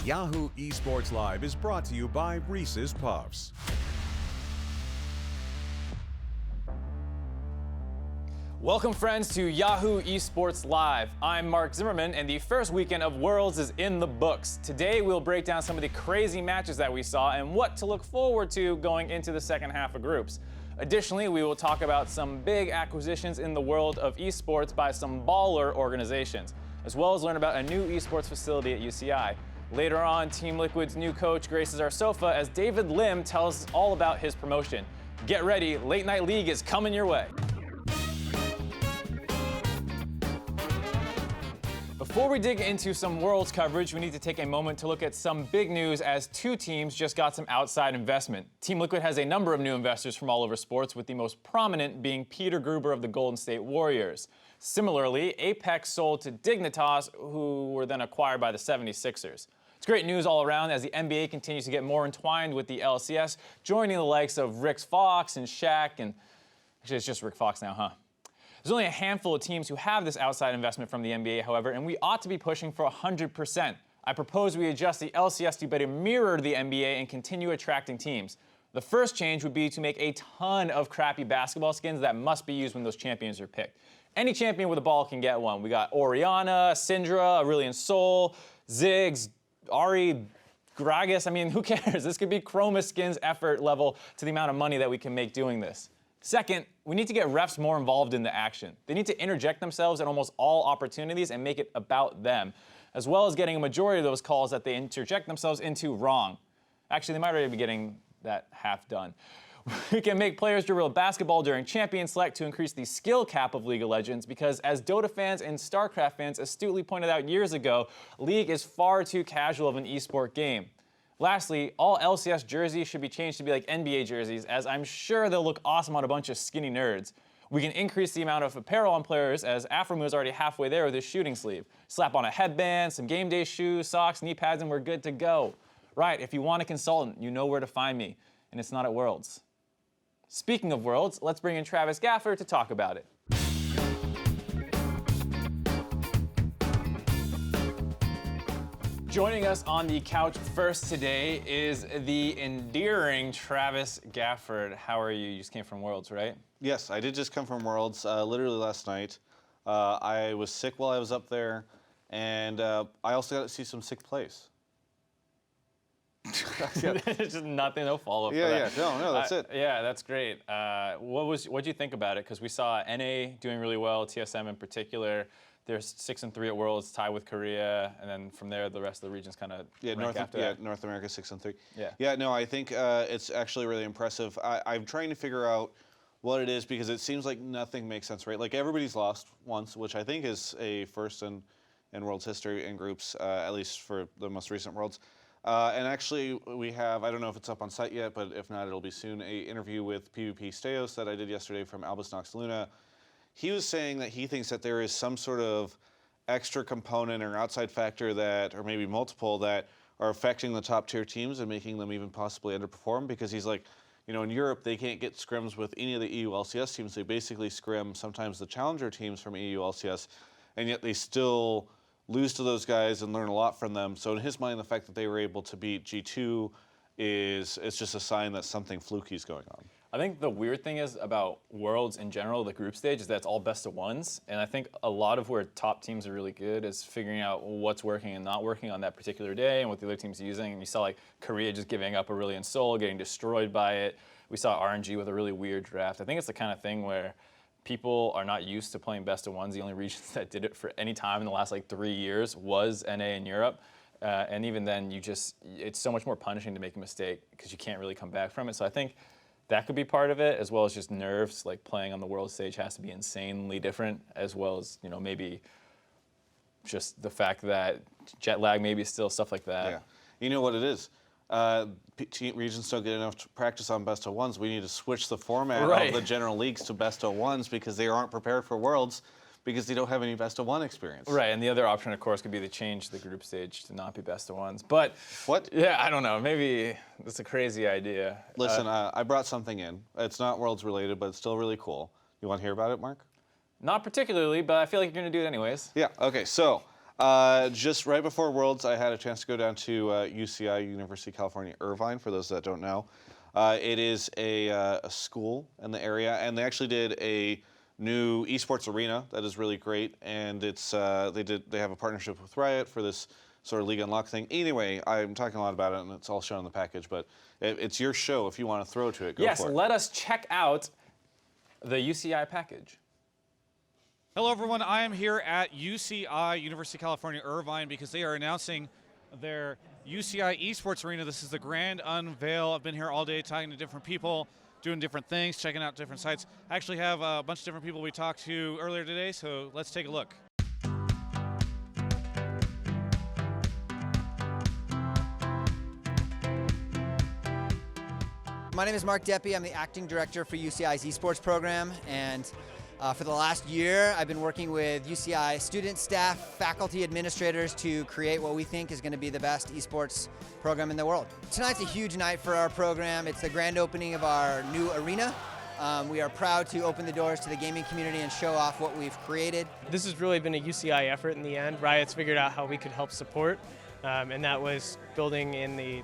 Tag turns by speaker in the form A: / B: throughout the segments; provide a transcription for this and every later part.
A: Yahoo Esports Live is brought to you by Reese's Puffs.
B: Welcome, friends, to Yahoo Esports Live. I'm Mark Zimmerman, and the first weekend of Worlds is in the books. Today, we'll break down some of the crazy matches that we saw and what to look forward to going into the second half of groups. Additionally, we will talk about some big acquisitions in the world of esports by some baller organizations, as well as learn about a new esports facility at UCI. Later on, Team Liquid's new coach graces our sofa as David Lim tells us all about his promotion. Get ready, Late Night League is coming your way. Before we dig into some Worlds coverage, we need to take a moment to look at some big news as two teams just got some outside investment. Team Liquid has a number of new investors from all over sports, with the most prominent being Peter Gruber of the Golden State Warriors. Similarly, Apex sold to Dignitas, who were then acquired by the 76ers. It's great news all around as the NBA continues to get more entwined with the LCS, joining the likes of Rick Fox and Shaq, and actually it's just Rick Fox now, huh? There's only a handful of teams who have this outside investment from the NBA, however, and we ought to be pushing for 100%. I propose we adjust the LCS to better mirror the NBA and continue attracting teams. The first change would be to make a ton of crappy basketball skins that must be used when those champions are picked. Any champion with a ball can get one. We got Orianna, Syndra, Aurelion Sol, Ziggs, Ari, Gragas. I mean, who cares? This could be Chroma skins effort level to the amount of money that we can make doing this. Second, we need to get refs more involved in the action. They need to interject themselves in almost all opportunities and make it about them, as well as getting a majority of those calls that they interject themselves into wrong. Actually, they might already be getting that half done. We can make players dribble basketball during Champion Select to increase the skill cap of League of Legends because, as Dota fans and StarCraft fans astutely pointed out years ago, League is far too casual of an esport game. Lastly, all LCS jerseys should be changed to be like NBA jerseys, as I'm sure they'll look awesome on a bunch of skinny nerds. We can increase the amount of apparel on players, as Afromu is already halfway there with his shooting sleeve. Slap on a headband, some game day shoes, socks, knee pads, and we're good to go. Right, if you want a consultant, you know where to find me, and it's not at Worlds. Speaking of Worlds, let's bring in Travis Gafford to talk about it. Joining us on the couch first today is the endearing Travis Gafford. How are you? You just came from Worlds, right?
C: Yes, I did just come from Worlds literally last night. I was sick while I was up there, and I also got to see some sick plays.
B: It's just nothing, no follow-up.
C: Yeah, no, that's it.
B: Yeah, that's great. What'd you think about it? Because we saw NA doing really well, TSM in particular. They're 6-3 at Worlds, tied with Korea, and then from there the rest of the regions kind of
C: North America 6-3.
B: Yeah.
C: No, I think it's actually really impressive. I'm trying to figure out what it is because it seems like nothing makes sense, right? Like everybody's lost once, which I think is a first in Worlds history in groups, at least for the most recent Worlds. And actually, we have, I don't know if it's up on site yet, but if not, it'll be soon, a interview with PvP Steos that I did yesterday from Albus Nox Luna. He was saying that he thinks that there is some sort of extra component or outside factor that, or maybe multiple, that are affecting the top tier teams and making them even possibly underperform, because he's like, you know, in Europe, they can't get scrims with any of the EU LCS teams. They basically scrim sometimes the challenger teams from EU LCS, and yet they still lose to those guys and learn a lot from them. So in his mind, the fact that they were able to beat G2 it's just a sign that something fluky is going on.
B: I think the weird thing is about Worlds in general, the group stage, is that it's all best of ones. And I think a lot of where top teams are really good is figuring out what's working and not working on that particular day and what the other team's using. And you saw like Korea just giving up Aurelion Sol, getting destroyed by it. We saw RNG with a really weird draft. I think it's the kind of thing where people are not used to playing best of ones. The only regions that did it for any time in the last like 3 years was NA in Europe. And even then, it's so much more punishing to make a mistake because you can't really come back from it. So I think that could be part of it, as well as just nerves. Like playing on the world stage has to be insanely different, as well as, you know, maybe just the fact that jet lag, maybe still stuff like that.
C: Yeah, you know what it is. Regions don't get enough practice on best of ones. We need to switch the format of the general leagues to best of ones because they aren't prepared for Worlds, because they don't have any best of one experience.
B: Right, and the other option, of course, could be to change the group stage to not be best of ones. But
C: what?
B: Yeah, I don't know. Maybe that's a crazy idea.
C: Listen, I brought something in. It's not Worlds related, but it's still really cool. You want to hear about it, Mark?
B: Not particularly, but I feel like you're going to do it anyways.
C: Yeah. Okay. So Just right before Worlds, I had a chance to go down to UCI, University of California, Irvine, for those that don't know. It is a school in the area, and they actually did a new esports arena that is really great, and it's they have a partnership with Riot for this sort of League Unlock thing. Anyway, I'm talking a lot about it, and it's all shown in the package, but it's your show. If you want to throw to it, go for it.
B: Yes, let us check out the UCI package.
D: Hello, everyone. I am here at UCI, University of California, Irvine, because they are announcing their UCI Esports Arena. This is the grand unveil. I've been here all day talking to different people, doing different things, checking out different sites. I actually have a bunch of different people we talked to earlier today, so let's take a look.
E: My name is Mark Deppy. I'm the acting director for UCI's esports program, and for the last year I've been working with UCI students, staff, faculty, administrators to create what we think is going to be the best esports program in the world. Tonight's a huge night for our program. It's the grand opening of our new arena. We are proud to open the doors to the gaming community and show off what we've created.
F: This has really been a UCI effort in the end. Riot's figured out how we could help support. And that was building in the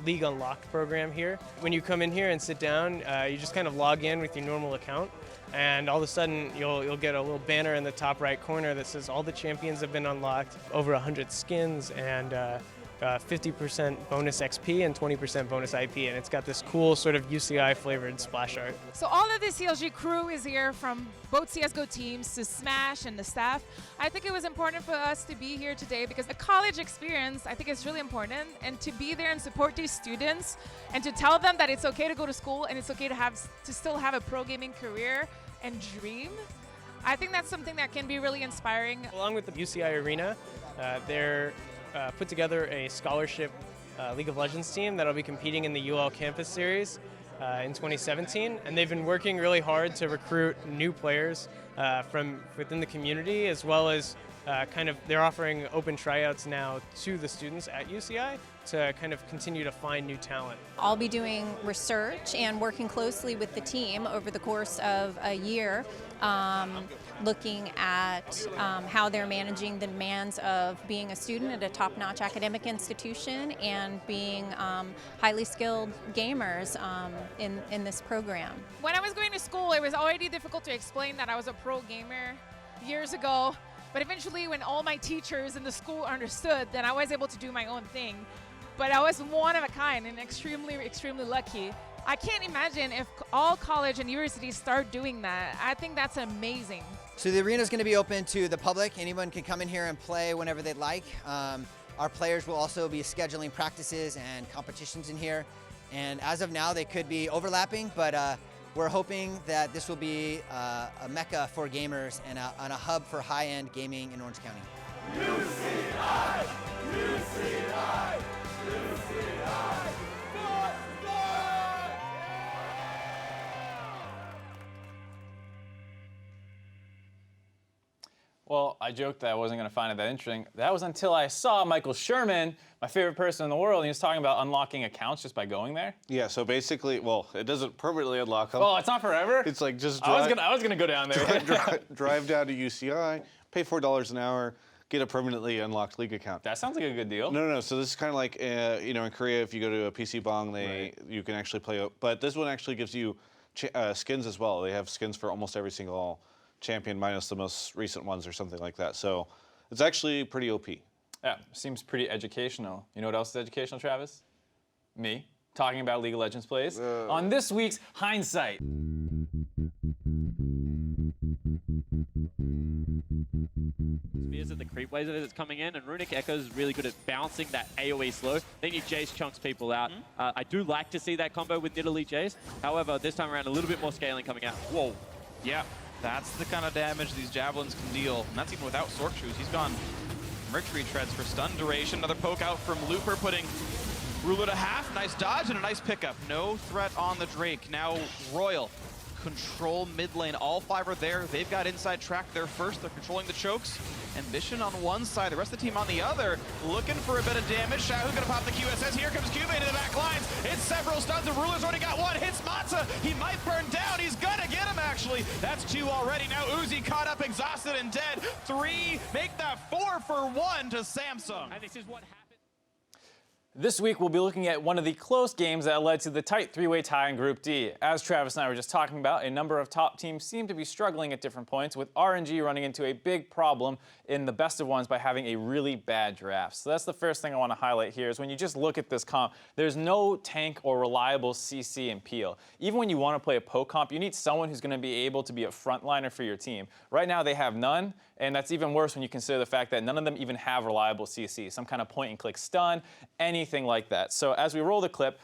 F: League Unlock program here. When you come in here and sit down, you just kind of log in with your normal account, and all of a sudden you'll get a little banner in the top right corner that says all the champions have been unlocked, over 100 skins, and 50% bonus XP and 20% bonus IP, and it's got this cool sort of UCI flavored splash art.
G: So all of the CLG crew is here, from both CSGO teams to Smash and the staff. I think it was important for us to be here today because the college experience, I think, is really important, and to be there and support these students and to tell them that it's okay to go to school and it's okay to still have a pro gaming career and dream. I think that's something that can be really inspiring.
F: Along with the UCI Arena, they're put together a scholarship League of Legends team that'll be competing in the UL Campus Series in 2017, and they've been working really hard to recruit new players from within the community, as well as they're offering open tryouts now to the students at UCI to kind of continue to find new talent.
H: I'll be doing research and working closely with the team over the course of a year, looking at how they're managing the demands of being a student at a top-notch academic institution and being highly skilled gamers in this program.
G: When I was going to school, it was already difficult to explain that I was a pro gamer years ago, but eventually when all my teachers in the school understood, then I was able to do my own thing. But I was one of a kind and extremely, extremely lucky. I can't imagine if all college and universities start doing that. I think that's amazing.
E: So the arena is going to be open to the public. Anyone can come in here and play whenever they'd like. Our players will also be scheduling practices and competitions in here. And as of now, they could be overlapping, but we're hoping that this will be a mecca for gamers and a hub for high-end gaming in Orange County.
I: UCI! UCI! UCI!
B: Well, I joked that I wasn't going to find it that interesting. That was until I saw Michael Sherman, my favorite person in the world, and he was talking about unlocking accounts just by going there.
C: Yeah, so basically, well, it doesn't permanently unlock them.
B: Oh, it's not forever?
C: It's like just
B: I was gonna go down there.
C: drive down to UCI, pay $4 an hour, get a permanently unlocked League account.
B: That sounds like a good deal.
C: No. So this is kind of like, in Korea, if you go to a PC Bong, you can actually play. But this one actually gives you skins as well. They have skins for almost every single champion, minus the most recent ones or something like that. So it's actually pretty OP.
B: Yeah, seems pretty educational. You know what else is educational, Travis? Me, talking about League of Legends plays on this week's Hindsight.
J: Spears at the creep waves as it's coming in, and Runic Echo is really good at bouncing that AoE slow. Then you Jace chunks people out. I do like to see that combo with Nidalee Jace. However, this time around, a little bit more scaling coming out.
K: Whoa. Yeah, that's the kind of damage these javelins can deal. And that's even without Sork Shoes. He's gone Mercury Treads for stun duration. Another poke out from Looper, putting Ruler to half. Nice dodge and a nice pickup. No threat on the Drake. Now Royal control mid lane. All five are there. They've got inside track there first. They're controlling the chokes. Ambition on one side, the rest of the team on the other, looking for a bit of damage. Shahu's gonna pop the QSS. Here comes Cube into the back lines. It's several stuns. The Ruler's already got one. Hits Matza. He might burn down. He's gonna get him, actually. That's 2 already. Now Uzi caught up, exhausted, and dead. 3, make that 4 for 1 to Samsung.
J: And this is what happened.
B: This week, we'll be looking at one of the close games that led to the tight 3-way tie in Group D. As Travis and I were just talking about, a number of top teams seem to be struggling at different points, with RNG running into a big problem in the best of ones by having a really bad draft. So that's the first thing I want to highlight here, is when you just look at this comp, there's no tank or reliable CC and peel. Even when you want to play a poke comp, you need someone who's going to be able to be a frontliner for your team. Right now, they have none, and that's even worse when you consider the fact that none of them even have reliable CC, some kind of point-and-click stun, anything like that. So as we roll the clip,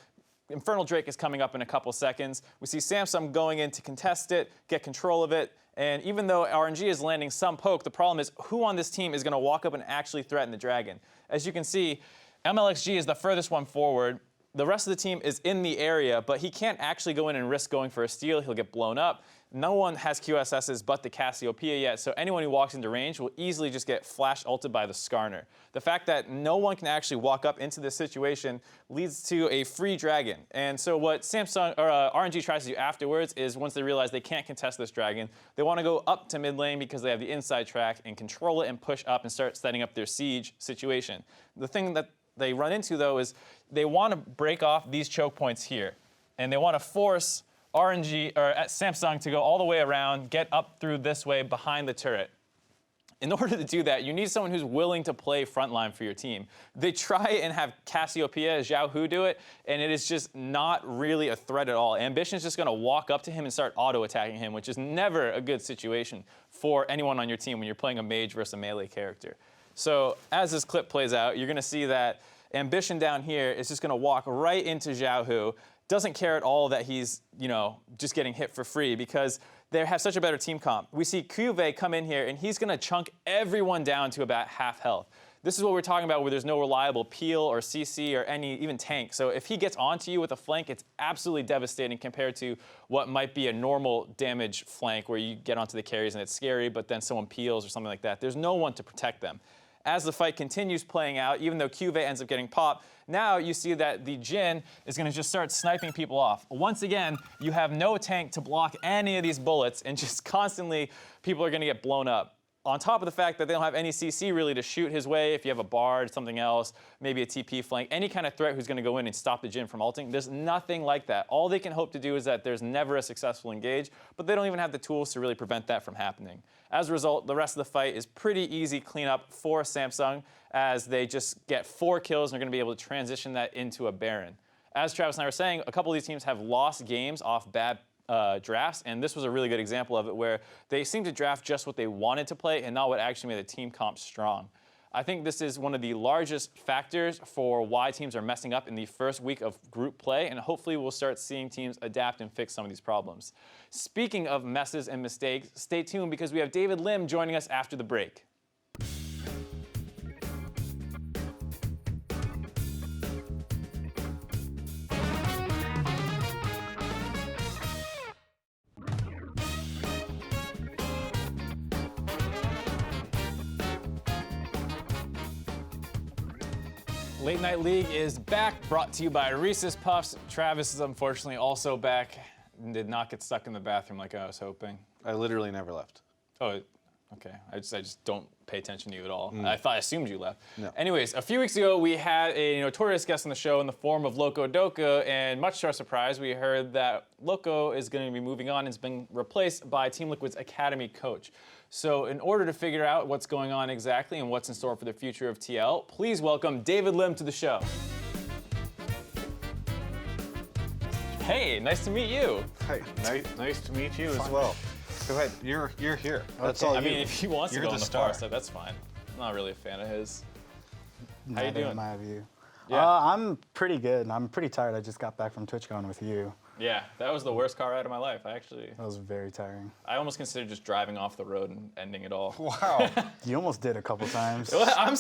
B: Infernal Drake is coming up in a couple seconds. We see Samsung going in to contest it, get control of it, and even though RNG is landing some poke, the problem is who on this team is going to walk up and actually threaten the Dragon. As you can see, MLXG is the furthest one forward. The rest of the team is in the area, but he can't actually go in and risk going for a steal. He'll get blown up. No one has QSSs but the Cassiopeia yet, so anyone who walks into range will easily just get flash ulted by the Skarner. The fact that no one can actually walk up into this situation leads to a free Dragon. And so what Samsung or RNG tries to do afterwards is, once they realize they can't contest this Dragon, they want to go up to mid lane because they have the inside track and control it and push up and start setting up their siege situation. The thing that they run into, though, is they want to break off these choke points here, and they want to force RNG or Samsung to go all the way around, get up through this way behind the turret. In order to do that, you need someone who's willing to play frontline for your team. They try and have Cassiopeia, Zhao Hu do it, and it is just not really a threat at all. Ambition's just going to walk up to him and start auto-attacking him, which is never a good situation for anyone on your team when you're playing a mage versus a melee character. So as this clip plays out, you're going to see that Ambition down here is just going to walk right into Zhao Hu. Doesn't care at all that he's, just getting hit for free because they have such a better team comp. We see Cuve come in here, and he's going to chunk everyone down to about half health. This is what we're talking about, where there's no reliable peel or CC or even tank. So if he gets onto you with a flank, it's absolutely devastating compared to what might be a normal damage flank where you get onto the carries and it's scary, but then someone peels or something like that. There's no one to protect them. As the fight continues playing out, even though Cuve ends up getting popped, now you see that the Jhin is going to just start sniping people off. Once again, you have no tank to block any of these bullets, and just constantly people are going to get blown up. On top of the fact that they don't have any CC really to shoot his way, if you have a Bard, something else, maybe a TP flank, any kind of threat who's going to go in and stop the Jhin from ulting, there's nothing like that. All they can hope to do is that there's never a successful engage, but they don't even have the tools to really prevent that from happening. As a result, the rest of the fight is pretty easy cleanup for Samsung, as they just get 4 kills and are going to be able to transition that into a Baron. As Travis and I were saying, a couple of these teams have lost games off bad drafts, and this was a really good example of it, where they seemed to draft just what they wanted to play and not what actually made the team comp strong. I think this is one of the largest factors for why teams are messing up in the first week of group play, and hopefully we'll start seeing teams adapt and fix some of these problems. Speaking of messes and mistakes, stay tuned because we have David Lim joining us after the break. Late Night League is back, brought to you by Reese's Puffs. Travis is unfortunately also back and did not get stuck in the bathroom like I was hoping.
C: I literally never left.
B: Oh, okay. I just don't pay attention to you at all. I assumed you left.
C: No.
B: Anyways, a few weeks ago, we had a notorious guest on the show in the form of Loco Doka, and much to our surprise, we heard that Loco is going to be moving on and has been replaced by Team Liquid's Academy coach. So in order to figure out what's going on exactly and what's in store for the future of TL, please welcome David Lim to the show. Hey, nice to meet you.
C: Hey, nice to meet you as well. Go ahead, you're here. That's all.
B: I mean, if he wants to go on the
C: star.
B: far side, that's fine. I'm not really a fan of his. How you doing?
L: In my view.
B: Yeah.
L: I'm pretty good. I'm pretty tired. I just got back from TwitchCon with you.
B: Yeah, that was the worst car ride of my life,
L: That was very tiring.
B: I almost considered just driving off the road and ending it all.
C: Wow.
L: You almost did a couple times.
B: I'm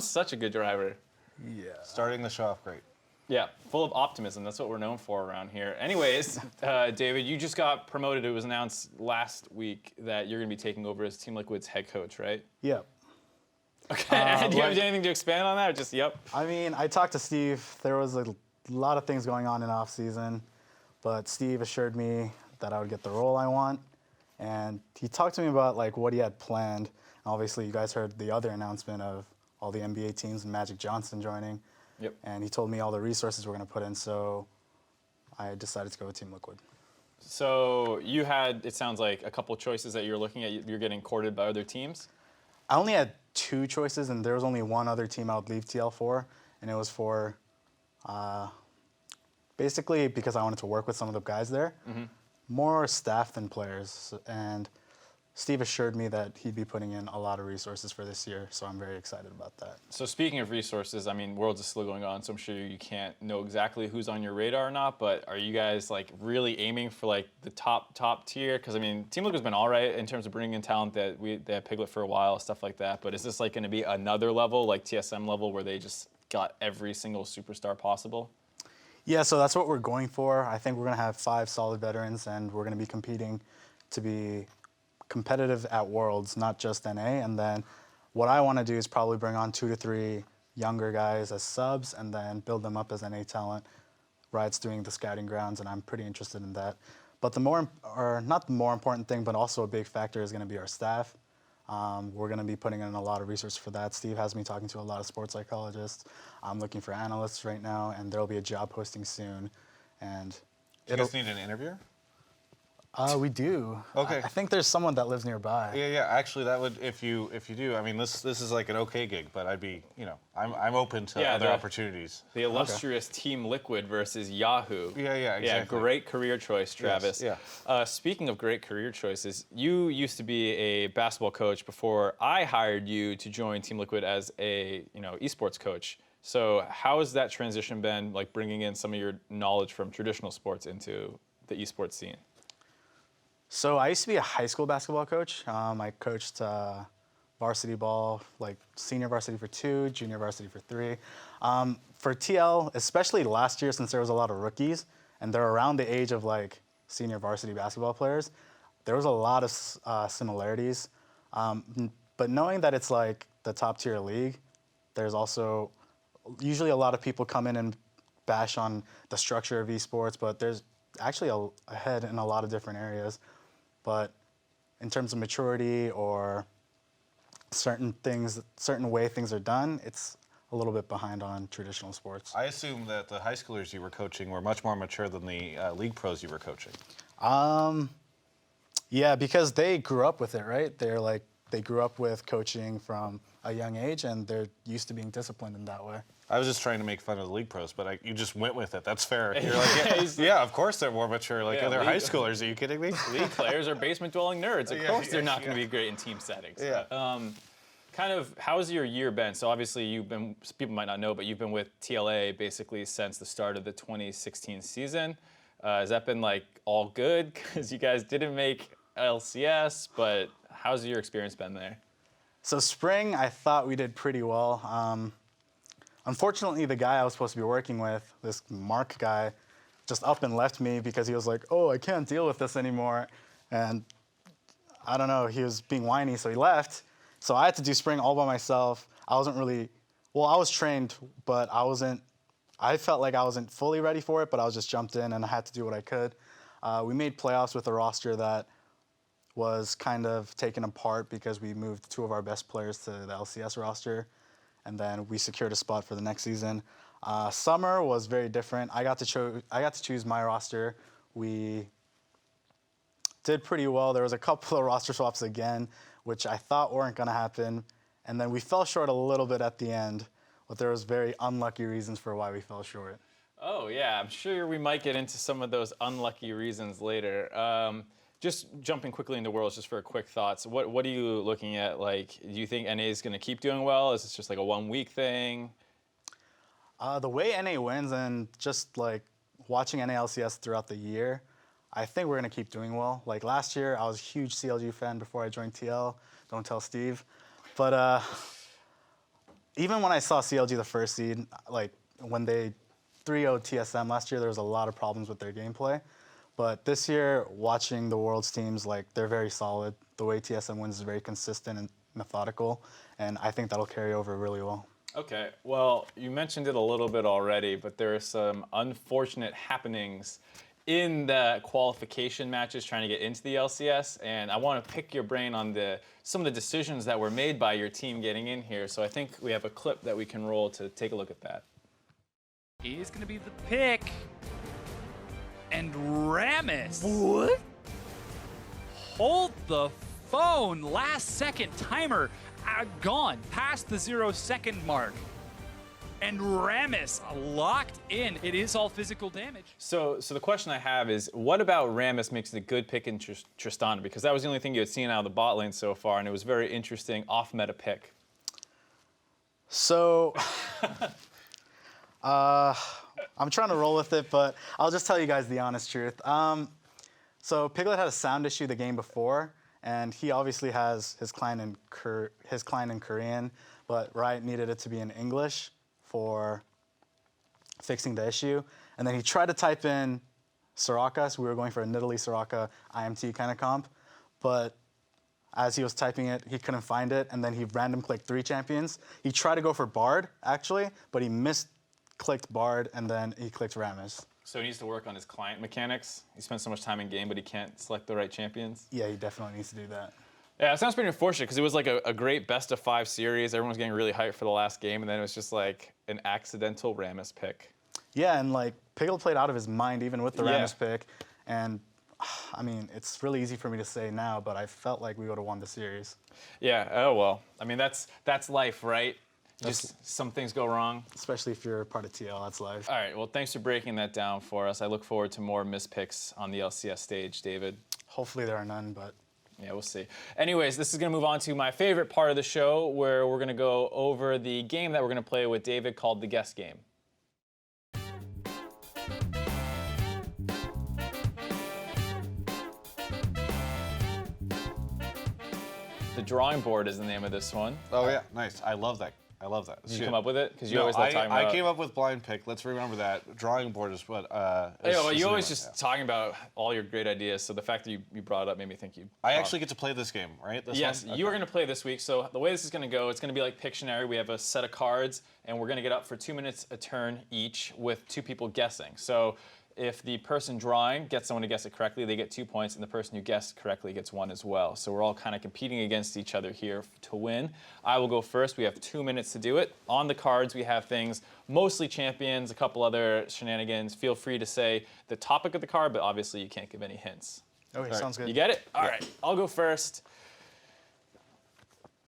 B: such a good driver.
L: Yeah.
C: Starting the show off great.
B: Yeah, full of optimism. That's what we're known for around here. Anyways, David, you just got promoted. It was announced last week that you're going to be taking over as Team Liquid's head coach, right?
L: Yep.
B: Okay. Do you have anything to expand on that, or just yep?
L: I mean, I talked to Steve. There was a lot of things going on in off season, but Steve assured me that I would get the role I want. And he talked to me about like what he had planned. Obviously, you guys heard the other announcement of all the NBA teams and Magic Johnson joining.
B: Yep.
L: And he told me all the resources we're going to put in, so I decided to go with Team Liquid.
B: So you had, it sounds like, a couple choices that you're looking at. You're getting courted by other teams?
L: I only had 2 choices, and there was only one other team I would leave TL for, and it was for basically because I wanted to work with some of the guys there.
B: Mm-hmm.
L: More staff than players, and Steve assured me that he'd be putting in a lot of resources for this year, so I'm very excited about that.
B: So speaking of resources, I mean, Worlds is still going on, so I'm sure you can't know exactly who's on your radar or not, but are you guys like really aiming for like the top tier? Because I mean, Team Liquid's been all right in terms of bringing in talent. They had Piglet for a while, stuff like that, but is this like going to be another level, like TSM level, where they just got every single superstar possible?
L: Yeah, so that's what we're going for. I think we're going to have 5 solid veterans, and we're going to be competing to be competitive at Worlds, not just NA. And then what I want to do is probably bring on 2 to 3 younger guys as subs and then build them up as NA talent. Riot's doing the scouting grounds, and I'm pretty interested in that. But the more, or not the more important thing, but also a big factor is going to be our staff. We're going to be putting in a lot of resources for that. Steve has me talking to a lot of sports psychologists. I'm looking for analysts right now, and there'll be a job posting soon. And
C: Do you guys need an interviewer?
L: We do.
C: Okay.
L: I think there's someone that lives nearby.
C: Yeah. Actually, that would if you do. I mean, this is like an okay gig, but I'd be, I'm open to other opportunities.
B: The illustrious Team Liquid versus Yahoo.
C: Yeah, exactly.
B: Yeah, great career choice, Travis.
C: Yes,
B: Speaking of great career choices, you used to be a basketball coach before I hired you to join Team Liquid as a esports coach. So how has that transition been, like bringing in some of your knowledge from traditional sports into the esports scene?
L: So I used to be a high school basketball coach. I coached varsity ball, like senior varsity for 2, junior varsity for 3. For TL, especially last year, since there was a lot of rookies, and they're around the age of like senior varsity basketball players, there was a lot of similarities. But knowing that it's like the top tier league, there's also usually a lot of people come in and bash on the structure of esports, but there's actually ahead in a lot of different areas. But in terms of maturity or certain way things are done, it's a little bit behind on traditional sports.
C: I assume that the high schoolers you were coaching were much more mature than the league pros you were coaching.
L: Yeah, because they grew up with it, right? They grew up with coaching from a young age, and they're used to being disciplined in that way.
C: I was just trying to make fun of the league pros, but you just went with it. That's fair. You're like, yeah, of course they're more mature. Like, they're high schoolers. Are you kidding me?
B: League players are basement-dwelling nerds. Of course they're not going to be great in team settings.
C: Yeah.
B: Kind of, how's your year been? So obviously people might not know, but you've been with TLA basically since the start of the 2016 season. Has that been like all good? Because you guys didn't make LCS, but how's your experience been there?
L: So spring, I thought we did pretty well. Unfortunately, the guy I was supposed to be working with, this Mark guy, just up and left me because he was like, oh, I can't deal with this anymore. And I don't know, he was being whiny, so he left. So I had to do spring all by myself. I wasn't really, well, I was trained, but I felt like I wasn't fully ready for it, but I was just jumped in and I had to do what I could. We made playoffs with a roster that was kind of taken apart because we moved 2 of our best players to the LCS roster, and then we secured a spot for the next season. Summer was very different. I got to choose my roster. We did pretty well. There was a couple of roster swaps again, which I thought weren't going to happen, and then we fell short a little bit at the end, but there was very unlucky reasons for why we fell short.
B: Oh yeah, I'm sure we might get into some of those unlucky reasons later. Just jumping quickly into Worlds, just for quick thoughts. What are you looking at? Like, do you think NA is going to keep doing well? Is this just like a 1-week thing?
L: The way NA wins and just like watching NA LCS throughout the year, I think we're going to keep doing well. Like last year, I was a huge CLG fan before I joined TL. Don't tell Steve. But even when I saw CLG the first seed, like when they 3-0'd TSM last year, there was a lot of problems with their gameplay. But this year, watching the Worlds teams, like they're very solid. The way TSM wins is very consistent and methodical, and I think that'll carry over really well.
B: Okay, well, you mentioned it a little bit already, but there are some unfortunate happenings in the qualification matches trying to get into the LCS, and I want to pick your brain on some of the decisions that were made by your team getting in here. So I think we have a clip that we can roll to take a look at that.
M: Is going to be the pick. And Rammus.
N: What?
M: Hold the phone. Last second timer gone past the 0-second mark. And Rammus locked in. It is all physical damage.
B: So the question I have is, what about Rammus makes it a good pick in Tristana? Because that was the only thing you had seen out of the bot lane so far, and it was very interesting off-meta pick.
L: So, I'm trying to roll with it, but I'll just tell you guys the honest truth. So Piglet had a sound issue the game before, and he obviously has his client in Korean, but Riot needed it to be in English for fixing the issue. And then he tried to type in Soraka, so we were going for a Nidalee Soraka IMT kind of comp, but as he was typing it, he couldn't find it, and then he random clicked 3 champions. He tried to go for Bard, actually, but he misclicked Bard, and then he clicked Rammus.
B: So he needs to work on his client mechanics. He spends so much time in game, but he can't select the right champions.
L: Yeah, he definitely needs to do that.
B: Yeah, it sounds pretty unfortunate because it was like a great best-of-5 series. Everyone was getting really hyped for the last game, and then it was just like an accidental Rammus pick.
L: Yeah, and like Piglet played out of his mind even with the Rammus pick, and I mean, it's really easy for me to say now, but I felt like we would have won the series.
B: Yeah, oh well. I mean, that's life, right? Just some things go wrong.
L: Especially if you're part of TL, that's life.
B: All right, well, thanks for breaking that down for us. I look forward to more mispicks on the LCS stage, David.
L: Hopefully there are none, but...
B: Yeah, we'll see. Anyways, this is going to move on to my favorite part of the show, where we're going to go over the game that we're going to play with David called the Guess Game. The Drawing Board is the name of this one.
C: Oh yeah, nice. I love that. I love that.
B: Did you come up with it? Because you
C: No,
B: always love talking about.
C: I came up with blind pick. Let's remember that. Drawing board is what.
B: You always just talking about all your great ideas. So the fact that you brought it up made me think you.
C: I actually get to play this game, right?
B: Yes,
C: one?
B: you are going to play this week. So the way this is going to go, it's going to be like Pictionary. We have a set of cards, and we're going to get up for 2 minutes a turn each with 2 people guessing. So if the person drawing gets someone to guess it correctly, they get 2 points, and the person who guessed correctly gets 1 as well. So we're all kind of competing against each other here to win. I will go first. We have 2 minutes to do it. On the cards, we have things, mostly champions, a couple other shenanigans. Feel free to say the topic of the card, but obviously you can't give any hints.
L: Okay, sounds good.
B: You get it? All right, I'll go first.